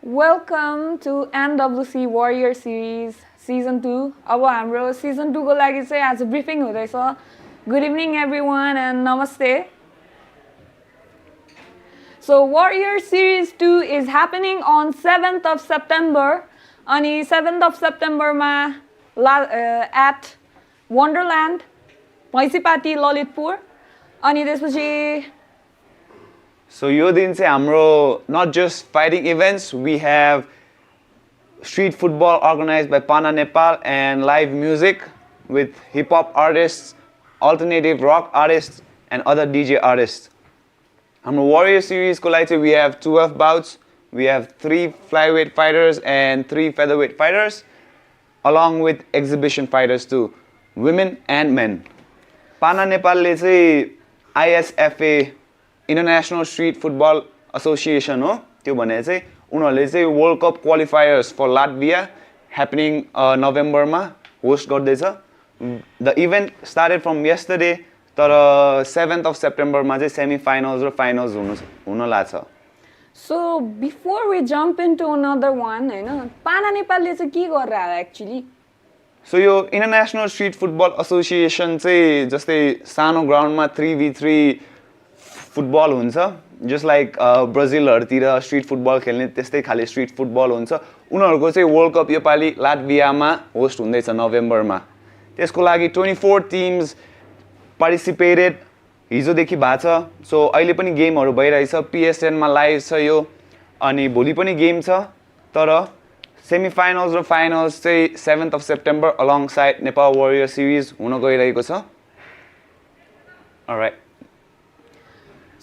Welcome to NWC Warrior Series Season 2. अब हाम्रो Season 2 को लागि चाहिँ आज briefing हुँदैछ. Good evening everyone and namaste. So Warrior Series 2 is happening on 7th of September. अनि 7th of September मा at Wonderland, Bhaisipati, Lalitpur. अनि त्यसपछि So यो दिन चाहिँ हाम्रो not just fighting events, we have street football organized by Pana Nepal and live music with hip hop artists, alternative rock artists and other DJ artists. हाम्रो Warrior Series को लागि चाहिँ we have 12 bouts. We have 3 flyweight fighters and 3 featherweight fighters along with exhibition fighters too, women and men. Pana Nepal ले चाहिँ ISFA International Street Football Association हो त्यो भने चाहिँ उनीहरुले चाहिँ World Cup qualifiers for Latvia happening November मा host गर्दै छ. The event started from yesterday तर 7th of September मा चाहिँ semi finals र finals हुन लाग्छ. So before we jump into another one हैन पाना नेपालले चाहिँ के गरेर आयो actually? So यो International Street Football Association चाहिँ जस्तै सानो ग्राउन्डमा 3v3 फुटबल हुन्छ just like Brazil हरुतिर स्ट्रीट फुटबल खेल्ने त्यस्तै खाली स्ट्रीट फुटबल हुन्छ. उनीहरुको चाहिँ वर्ल्ड कप योपाली लाटभियामा होस्ट हुँदैछ नोभेम्बरमा. त्यसको लागि 24 टिम्स पार्टिसिपेटेड हिजोदेखि भएको छ. सो अहिले पनि गेमहरु भइरहेछ. PSN मा लाइभ छ यो अनि भोलि पनि गेम छ. तर सेमी फाइनल्स र फाइनल्स चाहिँ 7th of September alongside Nepal Warrior Series हुन गइरहेको छ. Alright.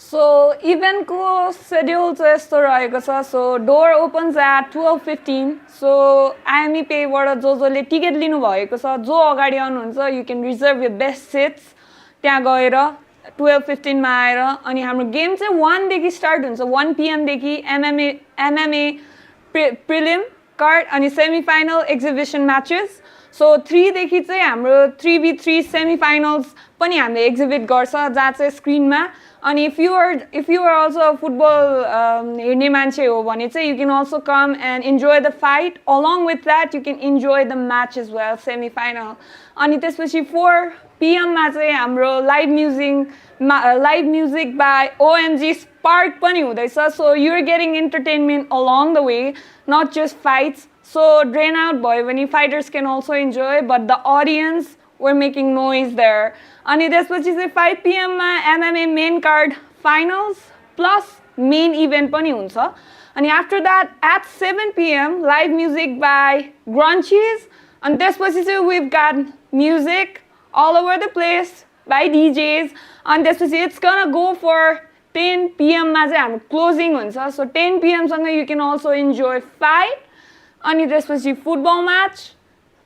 So event ko schedule चाहिँ यस्तो रहेको छ. So door opens at 12:15. So IME pay बाट जसले टिकट लिनु भएको छ जो अगाडि आउनुहुन्छ you can reserve your best seats त्यहाँ गएर 12:15 मा आएर अनि हाम्रो गेम चाहिँ 1 देखि स्टार्ट हुन्छ. 1 PM देखि MMA prelim card अनि semi final exhibition matches. So 3 देखि चाहिँ हाम्रो 3v3 semi finals पनि हामीले exhibit गर्छ जहाँ चाहिँ स्क्रिन मा. अनि if you are also a football हेर्ने मान्छे हो भने चाहिँ you can also come and enjoy the fight. Along with that you can enjoy the match as well, semi final. अनि त्यसपछि 4 PM मा चाहिँ हाम्रो live music by OMG Spark पनि हुँदैछ. So you're getting entertainment along the way, not just fights. So drain out भयो भने fighters can also enjoy, but the audience were making noise there. अनि त्यसपछि चाहिँ 5 PM मा MMA main card finals plus main event पनि हुन्छ. अनि after that at 7 PM live music by Grunchies. अनि त्यसपछि चाहिँ we've got music all over the place by DJs. अनि त्यसपछि it's gonna go for 10 PM मा चाहिँ हाम्रो closing हुन्छ. So 10 PM सँग you can also enjoy fight. अनि त्यसपछि football match,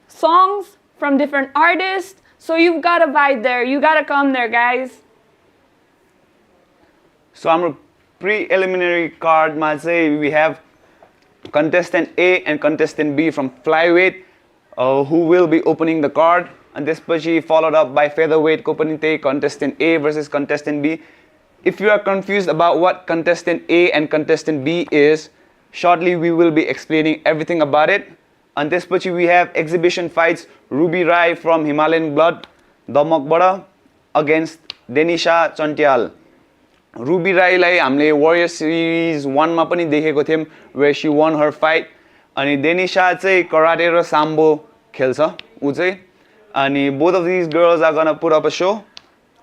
songs from different artists. So you've got to vibe there. You got to come there, guys. So our preliminary card ma चाहिँ we have contestant A and contestant B from Flyweight who will be opening the card, and त्यसपछि followed up by Featherweight ko पनि त्यही contestant A versus contestant B. If you are confused about what contestant A and contestant B is, shortly we will be explaining everything about it. And त्यसपछि we have exhibition fights. Ruby Rai from Himalayan Blood, Damakbada against Denisha Chantial. Ruby Rai lai हामीले Warrior Series 1 मा पनि देखेको थियौं where she won her fight. अनि Denisha चाहिँ karate र sambo खेल्छ उ चाहिँ. अनि both of these girls are gonna put up a show.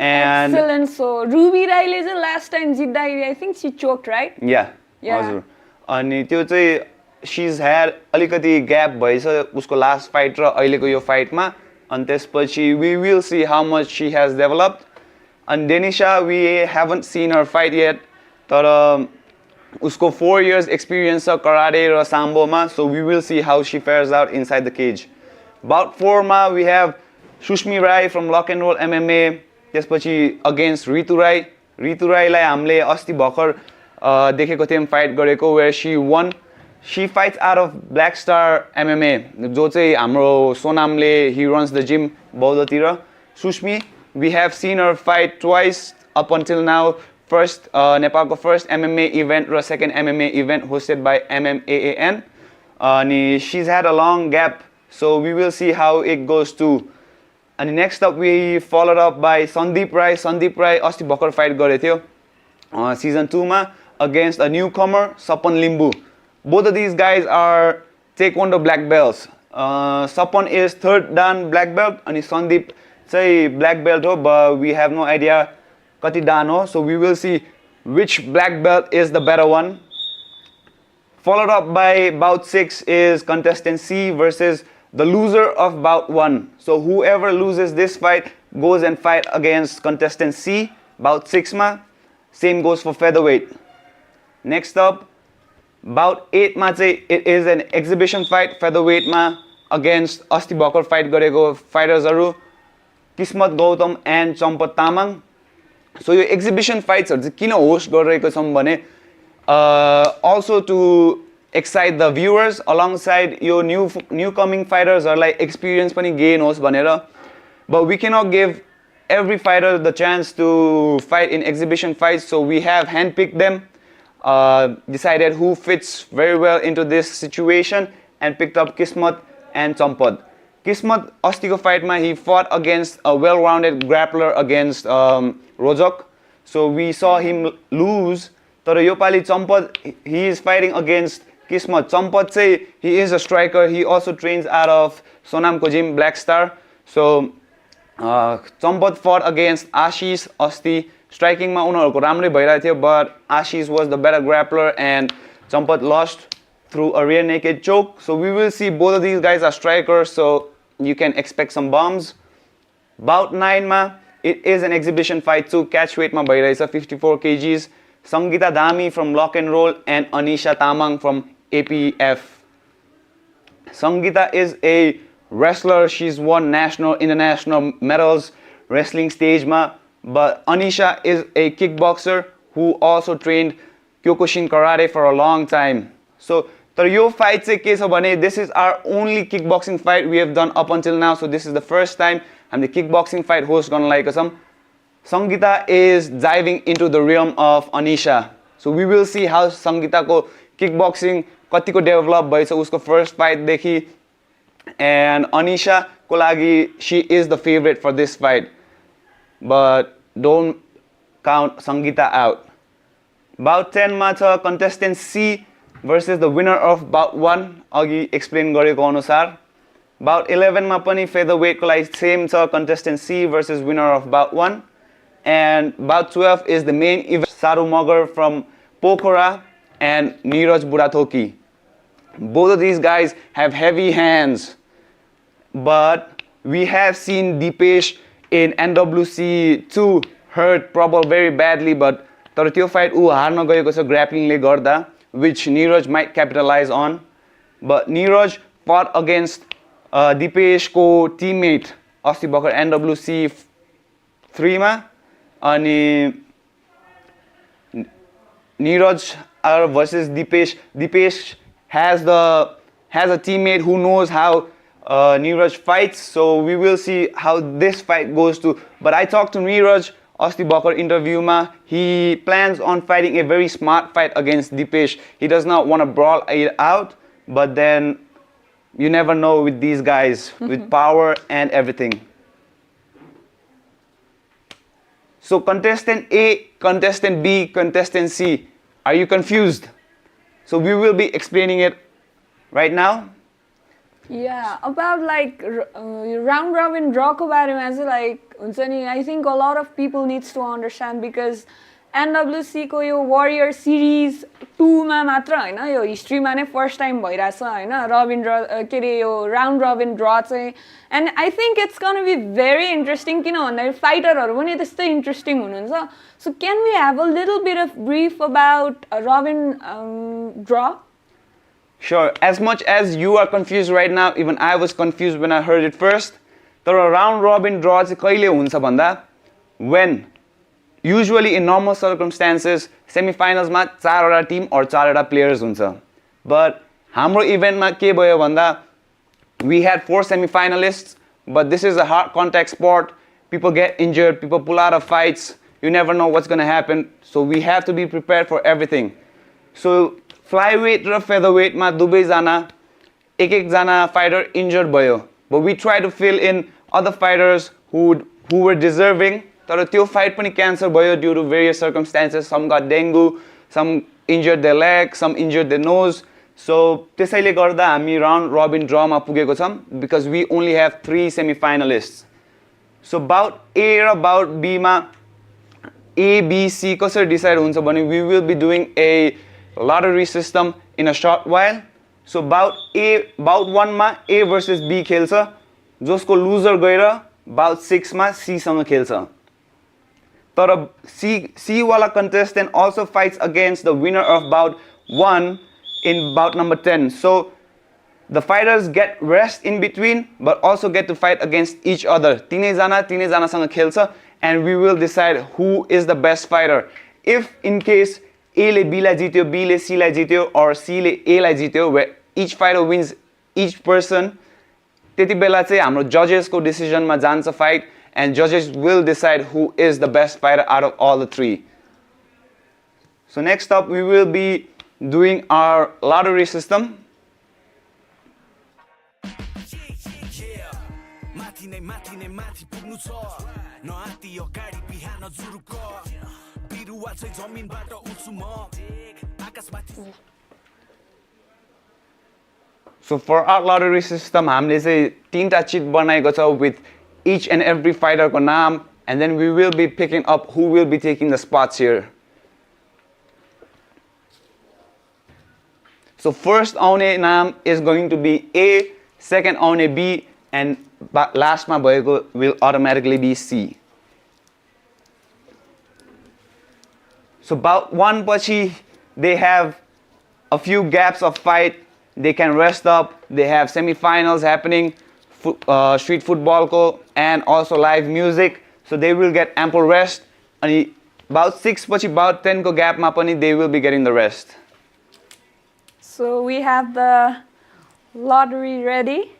And excellent. So Ruby Rai ले चाहिँ last time जित्दाखेरि I think she choked, right? Yeah. हजुर. अनि त्यो चाहिँ she's had alikati gap bhayछ उसको last fight र अहिलेको यो fight मा. अनि त्यसपछि we will see how much she has developed. And Denisha, we haven't seen her fight yet. तर उसको 4 years experience छ karate र sambo मा, so we will see how she fares out inside the cage. Bout 4 मा we have Sushmi Rai from Lock and Roll MMA. त्यसपछि against Ritu Rai. Ritu Rai लाई हामीले अस्ति भर्खर देखेको थियौं fight गरेको where she won. She fights out of Black Star MMA. जो चाहिँ हाम्रो सोनामले he runs the gym बौद्धतिर. Sushmi, we have seen her fight twice up until now first नेपालको first MMA event raw second MMA event hosted by MMAAN. She's had a long gap, so we will see how it goes too. And next up we followed up by Sandeep Rai. Sandeep Rai अस्ति भर्खर fight गरेको थियो season 2 मा against a newcomer Sapan Limbu. Both of these guys are taekwondo black belts. Sapan is third dan black belt and Sandeep say black belt ho, but we have no idea kati dan ho, so we will see which black belt is the better one. Followed up by bout 6 is contestant C versus the loser of bout 1. So whoever loses this fight goes and fight against contestant C, bout 6 ma. Same goes for featherweight. Next up, bout 8 ma चाहिँ it is an exhibition fight featherweight ma against अस्ति भर्खर fight गरेको fighters हरु किस्मत Gautam and Champat Tamang. So yo exhibition fights हरु चाहिँ किन host गरिरहेको छौं भने also to excite the viewers alongside your new coming fighters are like experience पनि gain होस् भनेर. But we cannot give every fighter the chance to fight in exhibition fights, so we have handpicked them, decided who fits very well into this situation and picked up Kismat and Champad. Kismat अस्तिको fight ma he fought against a well-rounded grappler against Rojak, so we saw him lose. तर यो पाली Champad he is fighting against Kismat. Champad चाहिँ he is a striker, he also trains out of Sonamko gym Black Star. So Champad fought against Ashish अस्ति striking ma उनीहरुको राम्रै भइरहेको थियो, but Ashish was the better grappler and Champad lost through a rear naked choke. So we will see both of these guys are strikers, so you can expect some bombs. Bout 9 ma it is an exhibition fight too, catch weight ma bhaiरहेछ 54 kgs. Sangeeta Dhami from Lock and Roll and Anisha Tamang from APF. Sangeeta is a wrestler, she's won national, international medals wrestling stage ma, but Anisha is a kickboxer who also trained Kyokushin karate for a long time. So तर यो fight चाहिँ के छ भने this is our only kickboxing fight we have done up until now, so this is the first time हामीले kickboxing fight host गर्न लागेको छौं. Sangeeta is diving into the realm of Anisha, so we will see how Sangeeta ko kickboxing कतिको develop भएछ उसको first fight देखि, and Anisha को लागि she is the favorite for this fight, but don't count Sangeeta out. Bout 10 मा छ contestant C versus the winner of bout 1 अघि explain गरेको अनुसार. Bout 11 मा पनि featherweight को लागि same छ contestant C versus winner of bout 1. And bout 12 is the main event, Saru Magar from Pokhara and Neeraj Burathoki. Both of these guys have heavy hands, but we have seen Deepesh in NWC 2 hurt probably very badly, but तर त्यो fight ऊ horn गएको छ grappling ले गर्दा, which Neeraj might capitalize on. But Neeraj fought against Deepesh ko teammate अस्ति भर्खर NWC 3 मा, अनि Neeraj versus Deepesh. Deepesh has a teammate who knows how Neeraj fights, so we will see how this fight goes too. But I talked to Neeraj अस्ति भर्खर interview ma, he plans on fighting a very smart fight against Deepesh. He does not want to brawl it out, but then you never know with these guys with power and everything. So contestant A, contestant B, contestant C, are you confused? So we will be explaining it right now. Yeah, about like round robin draw ko बारेमा चाहिँ like हुन्छ नि, I think a lot of people needs to understand because NWC को यो warrior series 2 मा मात्र हैन, यो history मा नै first time भइराछ हैन robin draw के रे यो round robin draw चाहिँ, and I think it's going to be very interesting किन भन्दा फाइटरहरु पनि त्यस्तै इन्ट्रेस्टिङ हुनुहुन्छ. So can we have a little bit of brief about a robin draw? Sure, as much as you are confused right now, even I was confused when I heard it first. तर round robin draw चाहिँ कहिले हुन्छ भन्दा when usually in normal circumstances semi-finals मा 4 वटा Tim or 4 वटा players हुन्छ. But हाम्रो event मा के भयो भन्दा we had 4 semi-finalists, but this is a hard contact sport. People get injured, people pull out of fights, you never know what's going to happen. So we have to be prepared for everything. So flyweight raw featherweight मा दुबै जना एक जना fighter injured भयो, but we try to fill in other fighters who were deserving. तर त्यो fight पनि cancel भयो due to various circumstances. Some got dengue, some injured their leg, some injured their nose. So त्यसैले गर्दा हामी round robin draw मा पुगेको छौं because we only have 3 semi-finalists. So bout A raw bout B मा A, B, C कसरी decide हुन्छ भने we will be doing a lottery system in a short while. So bout 1 मा A versus B खेल्छ, जसको loser गएर bout 6 मा C सँग खेल्छ. तर C वाला contestant also fights against the winner of bout 1 in bout number 10. So the fighters get rest in between but also get to fight against each other. तीनै जना सँग खेल्छ and we will decide who is the best fighter. If in case A ले B लाई जित्यो, B ले C लाई जित्यो or C ले A लाई जित्यो, where each fighter wins each person, त्यति बेला चाहिँ हाम्रो judges को decision मा जान्छ fight and judges will decide who is the best fighter out of all the 3. So next up we will be doing our lottery system. So for our lottery system, हामीले चाहिँ 3टा cheat बनाएको छ with each and every fighter को नाम, and then we will be picking up who will be taking the spots here. So first आउने नाम is going to be A, second आउने B, and last मा भएको will automatically be C. So bout 1 पछि they have a few gaps of fight. They can rest up. They have semi-finals happening, street football ko, and also live music. So they will get ample rest. And about 6 पछि about 10 ko gap मा पनि they will be getting the rest. So we have the lottery ready.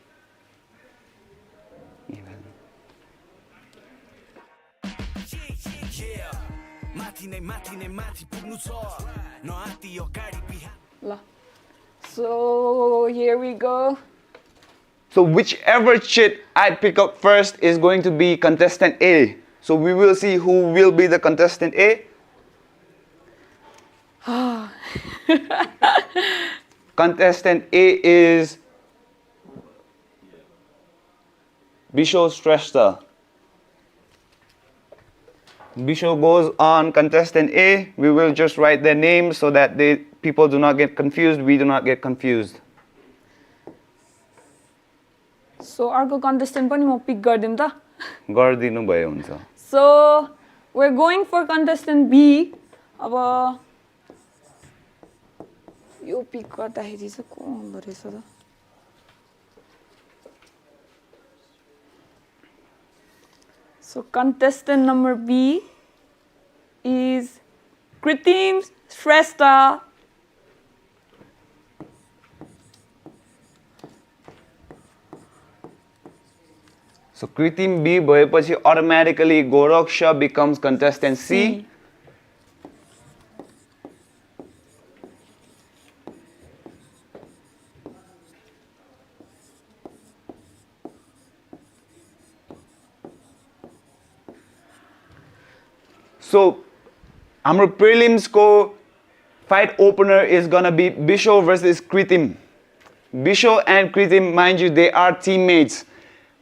So here we go. So whichever chit I pick up first is going to be contestant A. So we will see who will be the contestant A. Contestant A is Bisho Shrestha. Bisho goes on contestant A. We will just write their names so that people do not get confused. We do not get confused. So अर्को contestant पनि म pick गर्दिम त? गरिदिनु भयो हुन्छ. So we're going for contestant B. अब यो pick गर्दाखेरि चाहिँ को हुँदो रहेछ त? So contestant number B is Kritim Shrestha. So Kritim B भएपछि automatically Goraksha becomes contestant C. So our prelims ko fight opener is gonna be Bisho versus Kritim. Bisho and Kritim, mind you, they are teammates.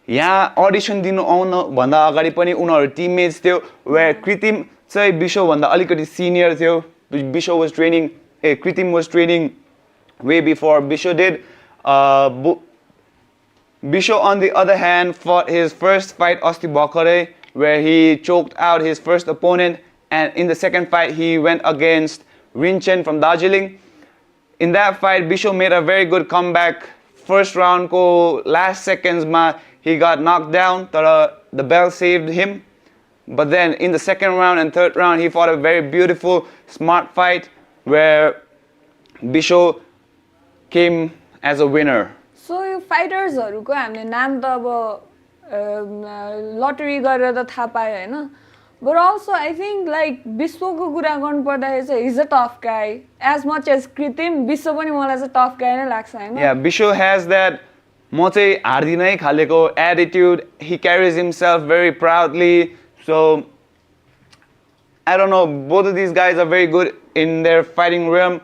यहाँ audition दिनु आउन भन्दा अगाडि पनि उनीहरु teammates थियो, where Kritim चाहिँ Bisho भन्दा अलिकति senior थियो. Kritim was training way before Bisho did. Bisho on the other hand fought his first fight Asti Bhakhare, where he choked out his first opponent, and in the second fight he went against Rinchen from Darjeeling. In that fight Bisho made a very good comeback. First round ko last seconds ma he got knocked down, the bell saved him. But then in the second round and third round he fought a very beautiful, smart fight where Bisho came as a winner. So यो फाइटर्सहरुको हामीले नाम त अब lottery गरेर त थाहा पायो हैन, But also, I think like Biswako कुरा गर्नु पर्दाखेरि चाहिँ he's a tough guy. As much as Kritim, Biswa पनि मलाई चाहिँ tough guy नै लाग्छ हैन? Yeah, Bisho has that म चाहिँ हार्दिनै खालेको attitude. He carries himself very proudly. So I don't know, both of these guys are very good in their fighting realm.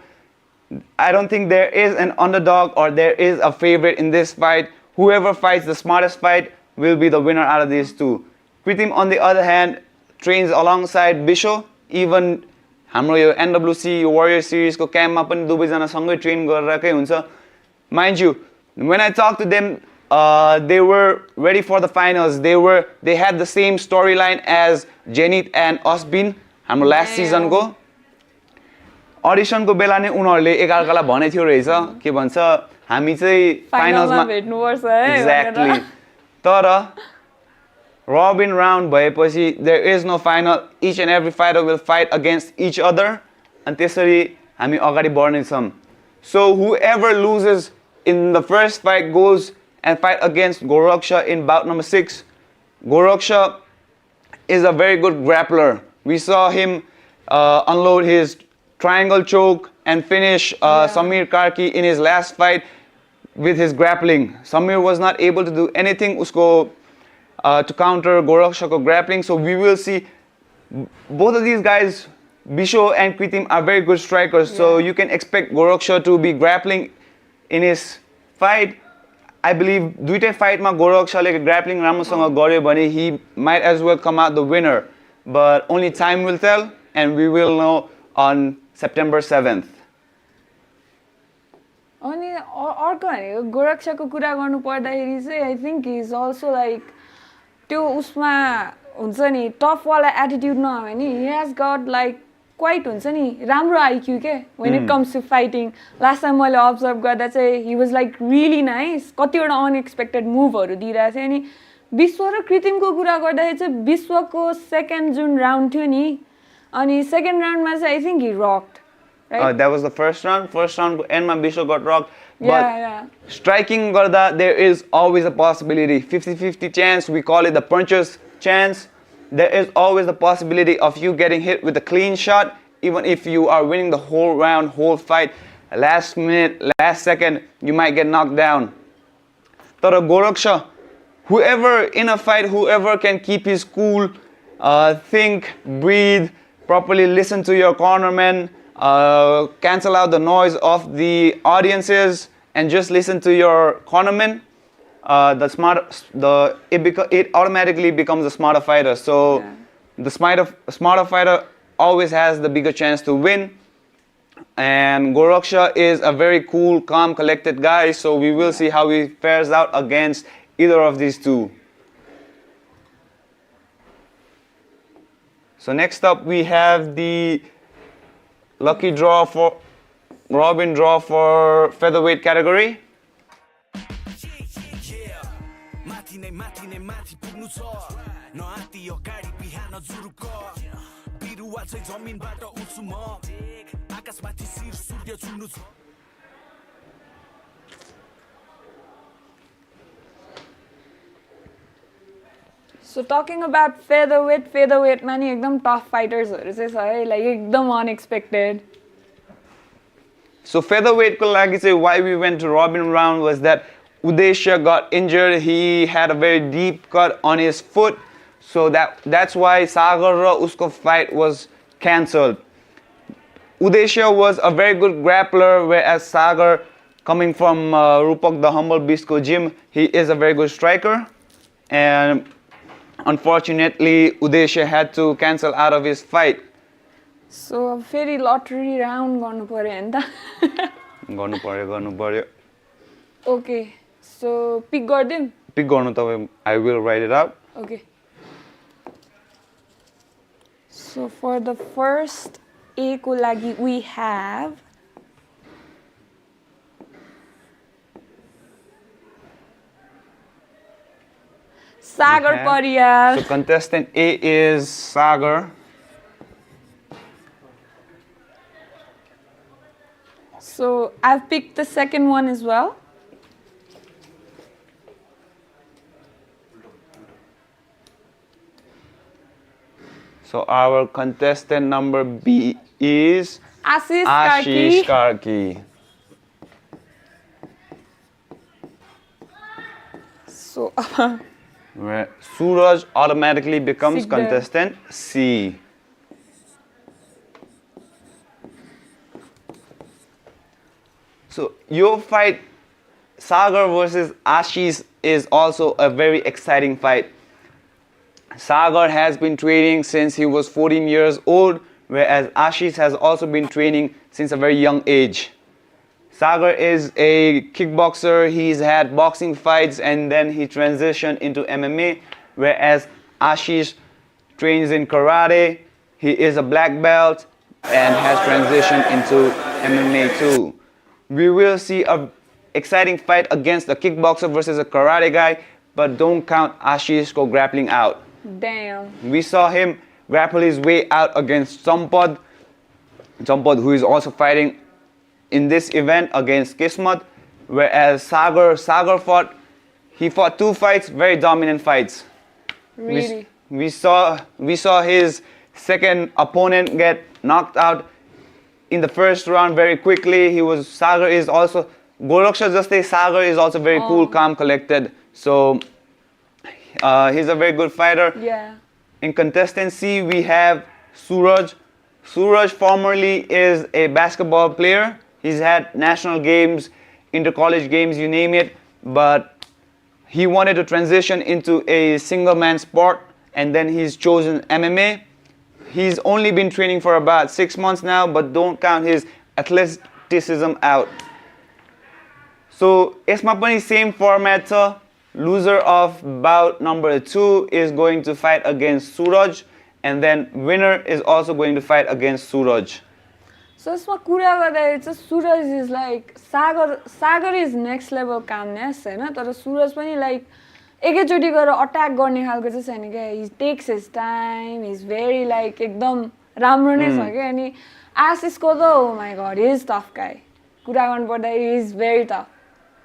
I don't think there is an underdog or there is a favorite in this fight. Whoever fights the smartest fight will be the winner out of these two. Kritim, on the other hand, trains alongside Bisho. Even हाम्रो यो NWC Warrior Series को camp मा पनि दुवैजना सँगै train गरिरहेकै हुन्छ. Mind you, when I talked to them, they were ready for the finals. They had the same storyline as Jenit and Osbin, हाम्रो last season को. Audition को बेला नै उनीहरूले एकाअर्कालाई भने थियो रहेछ के भन्छ हामी चाहिँ finals मा भेट्नुपर्छ है. Exactly. तर Robin round भएपछि there is no final. Each and every fighter will fight against each other. And त्यसरी हामी अगाडि बढ्ने छौं. So whoever loses in the first fight goes and fight against Goraksha in bout number 6. Goraksha is a very good grappler. We saw him unload his triangle choke and finish Samir Karki in his last fight with his grappling. Samir was not able to do anything usko to counter Gorakshako grappling. So we will see both of these guys, Bisho and Kritim, are very good strikers. So you can expect Goraksha to be grappling in his fight. I believe दुईटै फाइटमा गोरक्षाले grappling राम्रोसँग गर्यो भने he might as well come out the winner. But only time will tell, and we will know on September 7th. अनि अर्को भनेको गोरक्षाको कुरा गर्नु पर्दाखेरि चाहिँ I think he's also like त्यो उसमा हुन्छ नि टफ वाला एटिट्युड नभए नि he has got like quite हुन्छ नि राम्रो IQ के when it comes to fighting. Last time मैले observe गर्दा चाहिँ he was like really nice. कतिवटा unexpected moveहरू दिइरहेको थियो अनि विश्व र कृतिमको कुरा गर्दाखेरि चाहिँ विश्वको सेकेन्ड जुन राउन्ड थियो नि अनि सेकेन्ड राउन्डमा चाहिँ I think he rocked. Right? That was the first round. First round end ma Bisho got rocked. But Yeah. striking garda, there is always a possibility. 50-50 chance. We call it the puncher's chance. There is always the possibility of you getting hit with a clean shot, even if you are winning the whole round, whole fight. Last minute, last second, you might get knocked down. Tara Goraksha, whoever in a fight, whoever can keep his cool, think, breathe, properly listen to your cornerman, cancel out the noise of the audiences, and just listen to your cornerman. It automatically becomes a smarter fighter. So the smarter fighter always has the bigger chance to win. And Goraksha is a very cool, calm, collected guy. So we will see how he fares out against either of these two. So next up we have the lucky draw for Robin draw for featherweight category. So talking about featherweight many एकदम tough fighters चाहिँ छ है like एकदम unexpected. So featherweight ko lagi say why we went to Robin round was that Udesha got injured. He had a very deep cut on his foot. So that's why Sagar ra usko fight was cancelled. Udesha was a very good grappler, whereas Sagar, coming from Rupak the Humble Beast ko gym, he is a very good striker. And unfortunately, Udesha had to cancel out of his fight. So फेरि lottery round गर्नु पर्यो हैन त? गर्नु पर्यो. Okay. So pick गरिदिम? Pick गर्नु तपाईं, I will write it out. Okay. So for the first A को लागि we have Sagar Pariyar. So contestant A is Sagar. So I've picked the second one as well. So So our contestant number B is Ashish Ashish Karki. Karki. So, Where Suraj automatically becomes Sit there. contestant C. So your fight, Sagar versus Ashish, is also a very exciting fight. Sagar has been training since he was 14 years old, whereas Ashish has also been training since a very young age. Sagar is a kickboxer, he's had boxing fights and then he transitioned into MMA, whereas Ashish trains in karate, he is a black belt and has transitioned into MMA too. We will see a exciting fight against a kickboxer versus a karate guy, but don't count Ashish go grappling out. damn. We saw him grapple his way out against Champad, who is also fighting in this event against Kismat, whereas Sagar fought 2 fights, very dominant fights. Really. We saw his second opponent get knocked out in the first round very quickly. Sagar is also Goraksha Jaste. Sagar is also very cool, calm, collected. So he's a very good fighter. Yeah. In contestant C, we have Suraj. Suraj formerly is a basketball player. He's had national games, inter-college games, you name it. But he wanted to transition into a single-man sport, and then he's chosen MMA. He's only been training for about 6 months now, but don't count his athleticism out. So, यसमा पनि same format छ. Loser of bout number 2 is going to fight against Suraj, and then winner is also going to fight against Suraj. So यसमा कुरा गर्दाखेरि चाहिँ Suraj is like Sagar is next level calmness होइन, तर सुरज पनि लाइक एकैचोटि गएर अट्याक गर्ने खालको चाहिँ छैन क्या. He takes his time, he is very like एकदम राम्रो नै छ क्या. अनि आशिषको त ओ माई गड हि इज टफ गाई. कुरा गर्नुपर्दा हि is very tough.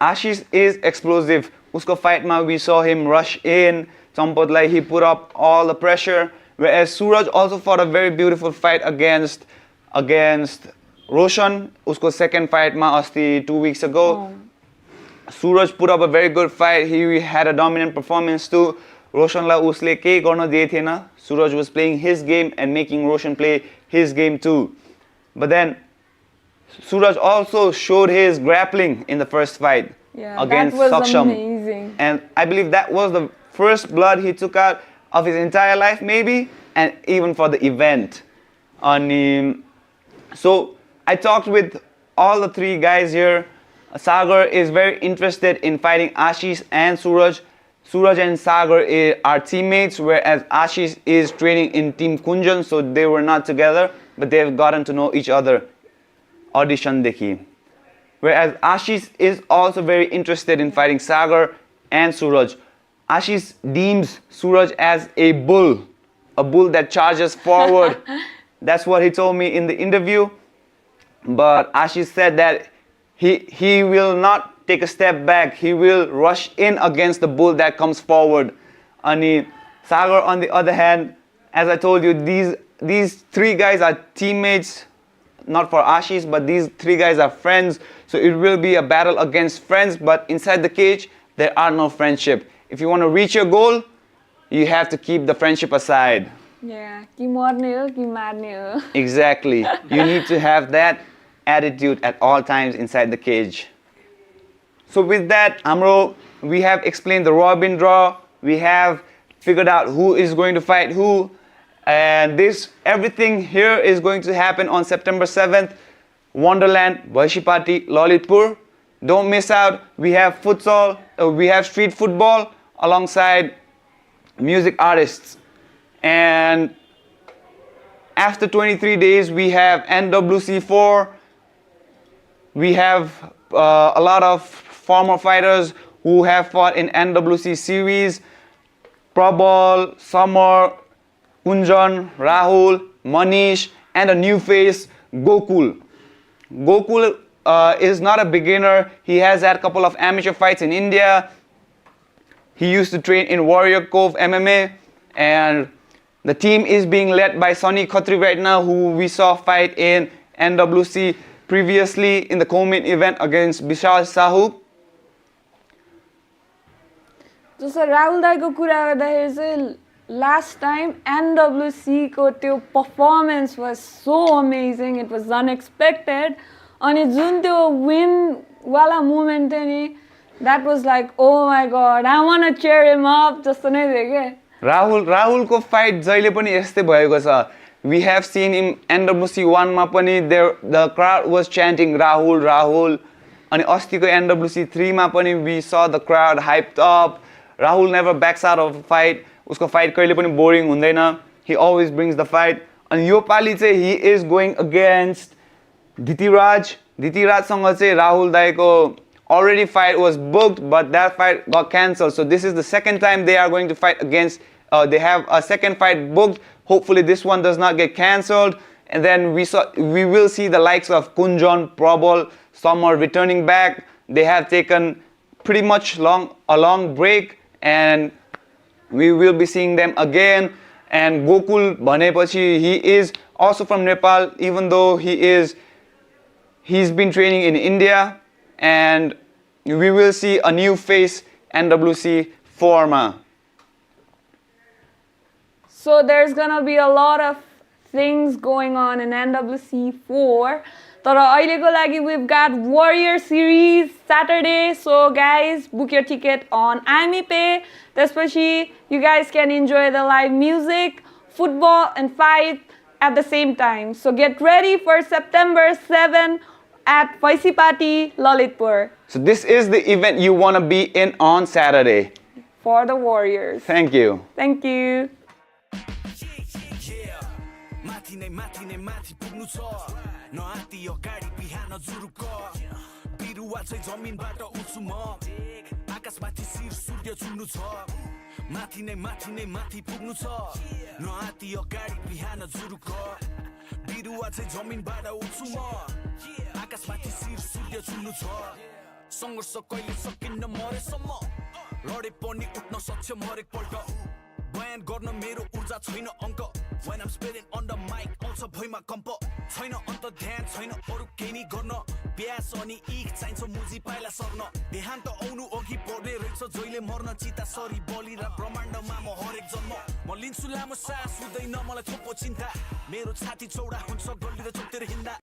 Ashish is explosive. Usko fight ma we saw him rush in. Champad he put up all the pressure. Whereas Suraj also fought a very beautiful fight against Roshan. Usko second fight ma asti 2 weeks ago. Suraj put up a very good fight. He had a dominant performance too. Roshan la usle kehi garna diye thena. Suraj was playing his game and making Roshan play his game too. But then Suraj also showed his grappling in the first fight against that was Saksham. amazing. And I believe that was the first blood he took out of his entire life maybe, and even for the event. So I talked with all the 3 guys here. Sagar is very interested in fighting Ashish and Suraj. Suraj and Sagar are teammates, whereas Ashish is training in Team Kunjan, so they were not together, but they've gotten to know each other. Audition dekhi. Whereas Ashish is also very interested in fighting Sagar and Suraj. Ashish deems Suraj as a bull that charges forward. That's what he told me in the interview. But Ashish said that he will not take a step back. He will rush in against the bull that comes forward. Ani Sagar, on the other hand, as I told you, these 3 guys are teammates. Not for Ashish, but these 3 guys are friends. So it will be a battle against friends, but inside the cage, there are no friendship. If you want to reach your goal, you have to keep the friendship aside. Yeah, कि मर्ने हो कि मार्ने हो. Exactly. You need to have that attitude at all times inside the cage. So with that, Amro, we have explained the Robin draw. We have figured out who is going to fight who. And everything here is going to happen on September 7th, Wonderland, Bhaisipati, Lalitpur. Don't miss out. We have futsal, we have street football alongside music artists. And after 23 days, we have NWC 4. We have a lot of former fighters who have fought in NWC series. Prabal, Samar, Kunjan, Rahul, Manish, and a new face, Gokul. Gokul is not a beginner. He has had a couple of amateur fights in India. He used to train in Warrior Cove MMA, and The team is being led by Sonny Khatri right now, who we saw fight in NWC previously in the co-main event against Vishal Sahu. जस्तो राहुल दाईको कुरा गर्दाखेरि चाहिँ last time NWC को त्यो performance was so amazing, it was unexpected. अनि जुन त्यो win वाला moment थियो नि, that was like, oh my god, I want to cheer him up जस्तो नै थियो के. Rahul को fight जहिले पनि यस्तै भएको छ. We have seen in NWC 1 मा पनि the crowd was chanting Rahul Rahul. अनि अस्तिको NWC 3 मा पनि we saw the crowd hyped up. Rahul never backs out of a fight. उसको fight कहिले पनि boring हुँदैन. He always brings the fight. अनि यो पाली चाहिँ he is going against Dhitiraj. Dhitirajसँग चाहिँ राहुल दाईको already fight was booked, but that fight got cancelled. So this is the second time they are going to fight against. They have a second fight booked. Hopefully this one does not get cancelled. And then we will see the likes of Kunjan, Prabal. Some are returning back. They have taken pretty much a long break, and we will be seeing them again. And Gokul Bhanepachi, he is also from Nepal, even though he's been training in India, and we will see a new face NWC forma. So there's gonna be a lot of things going on in NWC 4. तर अहिलेको लागि we've got Warrior Series Saturday. So guys, book your ticket on IMEPay. त्यसपछि you guys can enjoy the live music, football and fight at the same time. So get ready for September 7 at Bhaisipati, Lalitpur. So this is the event you want to be in on Saturday. For the Warriors. Thank you. Thank you. संघर्ष कहिले सकिन्न मरेसम्म लडे पनि उठ्न सक्षम हरेक पल्ट बयान गर्न मेरो ऊर्जा छैन अंक when I'm spitting on the mic आउँछ भुइँमा कम्प छैन अन्त ध्यान छैन अरु केही नि गर्न प्यास अनि इख चाहिन्छ मुजी पाइला सर्न बिहान त आउनु अघि पर्ने रहेछ जहिले मर्न चिता सरी बलि र ब्रह्माण्डमा म हरेक जन्म म लिन्छु लामो सास हुँदैन मलाई थोपो चिन्ता मेरो छाती चौडा हुन्छ गल्ली र चोकतिर हिँड्दा